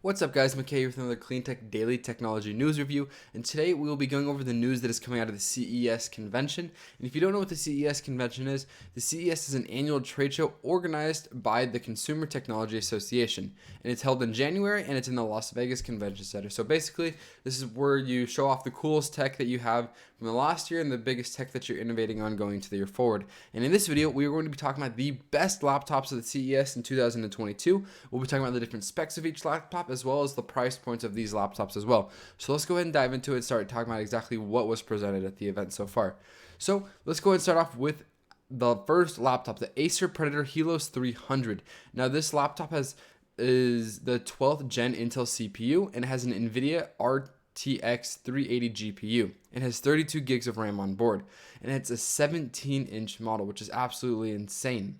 What's up guys, McKay here with another Clean Tech Daily Technology News Review, and today we will be going over the news that is coming out of the CES convention. And if you don't know what the CES convention is, the CES is an annual trade show organized by the Consumer Technology Association, and it's held in January and it's in the Las Vegas Convention Center. So basically, this is where you show off the coolest tech that you have from the last year and the biggest tech that you're innovating on going to the year forward. And in this video, we are going to be talking about the best laptops of the CES in 2022. We'll be talking about the different specs of each laptop as well as the price points of these laptops as well. So let's go ahead and dive into it and start talking about exactly what was presented at the event so far. So let's go ahead and start off with the first laptop, the Acer Predator Helios 300. Now this laptop is the 12th gen Intel CPU and has an NVIDIA RTX 380 GPU. It has 32 gigs of RAM on board, and it's a 17-inch model, which is absolutely insane.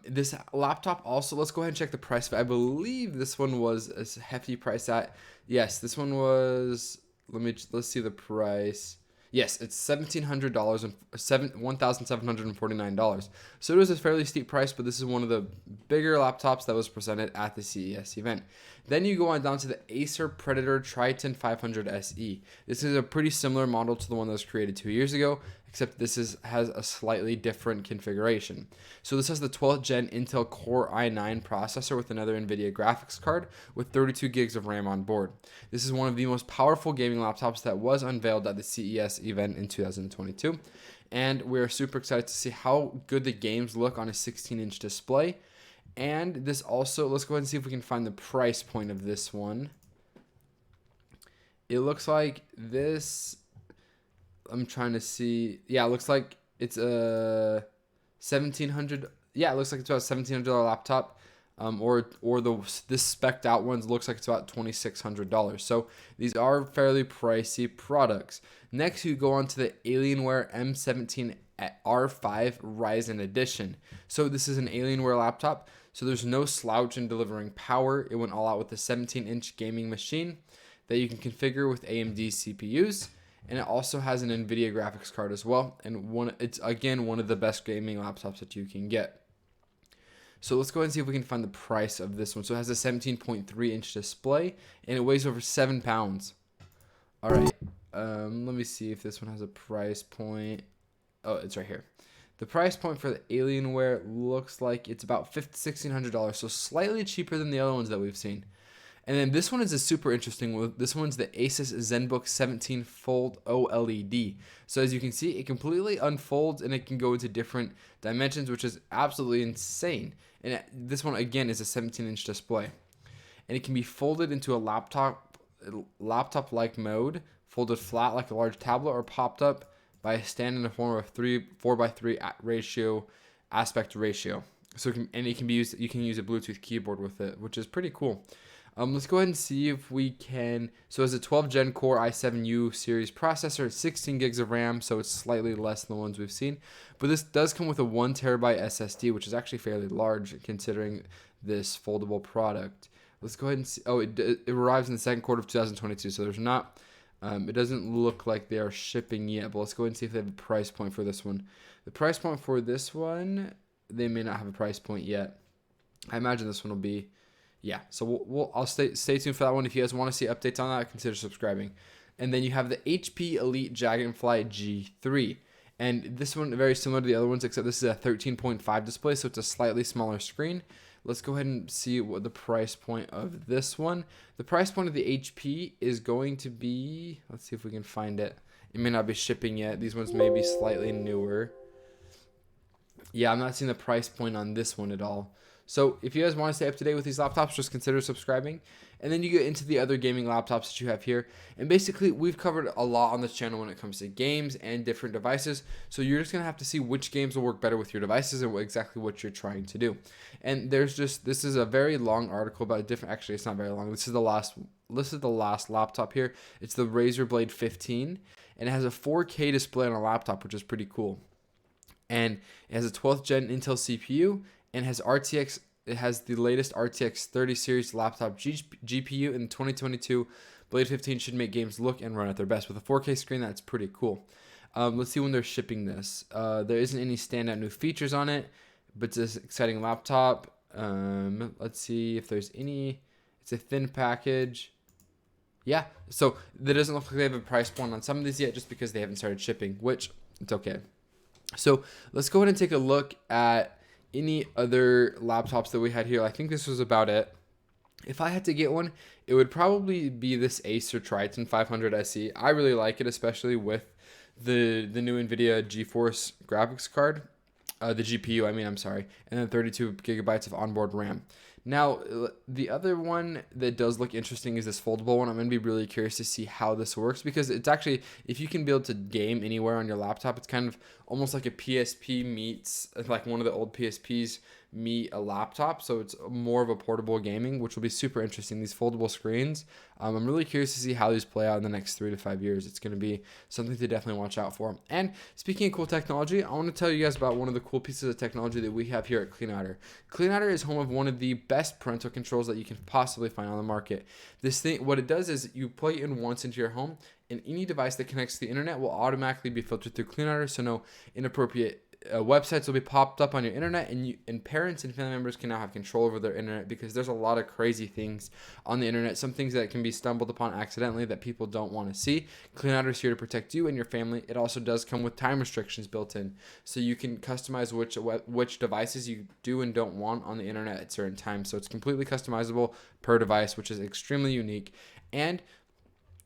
This laptop also, let's go ahead and check the price. I believe this one was a hefty price at, yes, this one was, let's see the price. Yes, it's $1,700 and $1,749. So it was a fairly steep price, but this is one of the bigger laptops that was presented at the CES event. Then you go on down to the Acer Predator Triton 500 SE. This is a pretty similar model to the one that was created 2 years ago, except this has a slightly different configuration. So this has the 12th gen Intel Core i9 processor with another NVIDIA graphics card with 32 gigs of RAM on board. This is one of the most powerful gaming laptops that was unveiled at the CES event in 2022. And we're super excited to see how good the games look on a 16-inch display. And this also, let's go ahead and see if we can find the price point of this one. It looks like this, I'm trying to see. Yeah, it looks like it's a 1700. Yeah, it looks like it's about a $1,700 laptop. This spec'd out ones looks like it's about $2,600. So these are fairly pricey products. Next, you go on to the Alienware M17 R5 Ryzen Edition. So this is an Alienware laptop. So there's no slouch in delivering power. It went all out with a 17-inch gaming machine that you can configure with AMD CPUs. And it also has an NVIDIA graphics card as well. And it's again one of the best gaming laptops that you can get. So let's go ahead and see if we can find the price of this one. So it has a 17.3-inch display and it weighs over 7 pounds. All right, let me see if this one has a price point. Oh, it's right here. The price point for the Alienware looks like it's about $1,600, so slightly cheaper than the other ones that we've seen. And then this one is a super interesting one. This one's the Asus ZenBook 17 Fold OLED. So as you can see, it completely unfolds and it can go into different dimensions, which is absolutely insane. And this one, again, is a 17-inch display. And it can be folded into a laptop-like mode, folded flat like a large tablet, or popped up by a stand in the form of 4:3 aspect ratio. So you can use a Bluetooth keyboard with it, which is pretty cool. Let's go ahead and see if we can. So it's a 12 gen Core i7U series processor, it's 16 gigs of RAM, so it's slightly less than the ones we've seen. But this does come with a 1 terabyte SSD, which is actually fairly large considering this foldable product. Let's go ahead and see. Oh, it arrives in the second quarter of 2022, so there's not. It doesn't look like they are shipping yet, but let's go ahead and see if they have a price point for this one. The price point for this one, they may not have a price point yet. I imagine this one will be, yeah. So I'll stay tuned for that one. If you guys want to see updates on that, consider subscribing. And then you have the HP Elite Dragonfly G3. And this one very similar to the other ones, except this is a 13.5 display, so it's a slightly smaller screen. Let's go ahead and see what the price point of this one. The price point of the HP is going to be, let's see if we can find it. It may not be shipping yet. These ones may be slightly newer. Yeah, I'm not seeing the price point on this one at all. So if you guys want to stay up to date with these laptops, just consider subscribing. And then you get into the other gaming laptops that you have here. And basically, we've covered a lot on this channel when it comes to games and different devices. So you're just going to have to see which games will work better with your devices and exactly what you're trying to do. And this is a very long article about different, actually it's not very long. This is the last laptop here. It's the Razer Blade 15. And it has a 4K display on a laptop, which is pretty cool. And it has a 12th gen Intel CPU and has it has the latest RTX 30 series laptop GPU in 2022. Blade 15 should make games look and run at their best. With a 4K screen, that's pretty cool. Let's see when they're shipping this. There isn't any standout new features on it, but it's an exciting laptop. Let's see if there's any It's a thin package. Yeah, so that doesn't look like they have a price point on some of these yet, just because they haven't started shipping, which it's okay. So let's go ahead and take a look at any other laptops that we had here. I think this was about it. If I had to get one, it would probably be this Acer Triton 500 SE. I really like it, especially with the new NVIDIA GeForce graphics card. The GPU, I'm sorry, and then 32 gigabytes of onboard RAM. Now, the other one that does look interesting is this foldable one. I'm going to be really curious to see how this works, because it's actually, if you can be able to game anywhere on your laptop, it's kind of almost like a PSP meets, like one of the old PSPs meet a laptop. So it's more of a portable gaming, which will be super interesting. These foldable screens, I'm really curious to see how these play out in the next 3 to 5 years. It's going to be something to definitely watch out for. And speaking of cool technology, I want to tell you guys about one of the cool pieces of technology that we have here at CleanOuter. CleanOuter is home of one of the best parental controls that you can possibly find on the market. This thing, what it does is you plug it in once into your home, and any device that connects to the internet will automatically be filtered through CleanOuter, so no inappropriate websites will be popped up on your internet, and parents and family members can now have control over their internet, because there's a lot of crazy things on the internet, some things that can be stumbled upon accidentally that people don't want to see. CleanOuter is here to protect you and your family. It also does come with time restrictions built in, so you can customize which devices you do and don't want on the internet at certain times. So it's completely customizable per device, which is extremely unique. And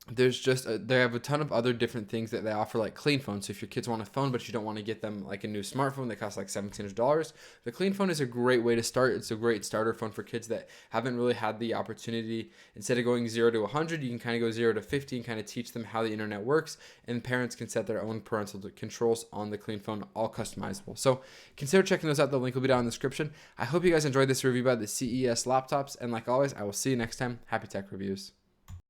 there's just they have a ton of other different things that they offer, like Clean Phone. So if your kids want a phone but you don't want to get them like a new smartphone that costs like $1,700, the Clean Phone is a great way to start. It's a great starter phone for kids that haven't really had the opportunity. Instead of going 0 to 100, you can kind of go 0 to 50 and kind of teach them how the internet works, and parents can set their own parental controls on the Clean Phone, all customizable. So consider checking those out. The link will be down in the description. I hope you guys enjoyed this review about the CES laptops, and like always, I will see you next time. Happy tech reviews.